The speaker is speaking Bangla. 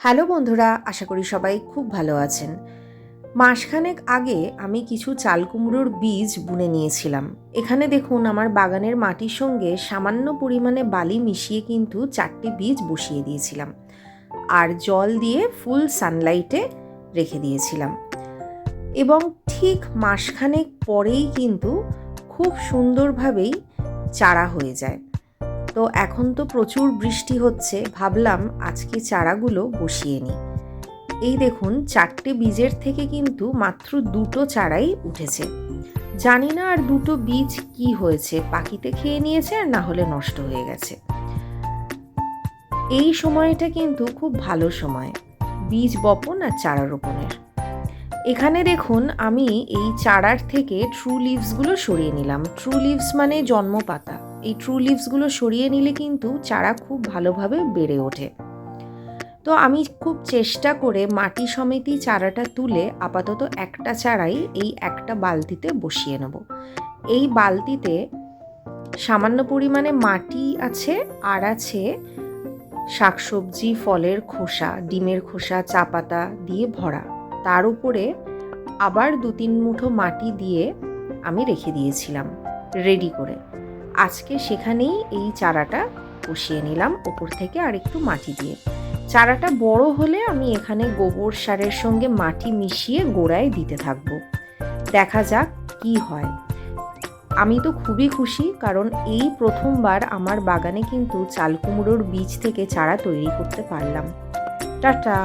হ্যালো বন্ধুরা, আশা করি সবাই খুব ভালো আছেন। মাসখানেক আগে আমি কিছু চাল কুমড়োর বীজ বুনে নিয়েছিলাম। এখানে দেখুন, আমার বাগানের মাটির সঙ্গে সামান্য পরিমাণে বালি মিশিয়ে কিন্তু 4টে বীজ বসিয়ে দিয়েছিলাম, আর জল দিয়ে ফুল সানলাইটে রেখে দিয়েছিলাম। এবং ঠিক মাসখানেক পরেই কিন্তু খুব সুন্দরভাবেই চারা হয়ে যায়। তো এখন তো প্রচুর বৃষ্টি হচ্ছে, ভাবলাম আজকে চারাগুলো বসিয়ে নিই। এই দেখুন, 4টে বীজের থেকে কিন্তু মাত্র 2টো চারাই উঠেছে। জানি না আর 2টো বীজ কি হয়েছে, পাখিতে খেয়ে নিয়েছে আর না হলে নষ্ট হয়ে গেছে। এই সময়টা কিন্তু খুব ভালো সময় বীজ বপন আর চারা রোপণের। এখানে দেখুন, আমি এই চারার থেকে ট্রু লিভসগুলো সরিয়ে নিলাম। ট্রু লিভস মানে জন্মপাতা। এই ট্রু লিভসগুলো সরিয়ে নিলে কিন্তু চারা খুব ভালোভাবে বেড়ে ওঠে। তো আমি খুব চেষ্টা করে মাটি সমেতই চারাটা তুলে আপাতত একটা চারাই এই একটা বালতিতে বসিয়ে নেব। এই বালতিতে সামান্য পরিমাণে মাটি আছে, আর আছে শাকসবজি, ফলের খোসা, ডিমের খোসা, চা পাতা দিয়ে ভরা। তার উপরে আবার 2-3 মুঠো মাটি দিয়ে আমি রেখে দিয়েছিলাম রেডি করে। আজকে সেখানেই এই চারাটা বসিয়ে নিলাম ওপর থেকে আর একটু মাটি দিয়ে। চারাটা বড় হলে আমি এখানে গোবর সারের সঙ্গে মাটি মিশিয়ে গোড়ায় দিতে থাকবো। দেখা যাক কি হয়। আমি তো খুবই খুশি, কারণ এই প্রথমবার আমার বাগানে কিন্তু চাল কুমড়োর বীজ থেকে চারা তৈরি করতে পারলাম। টাটা।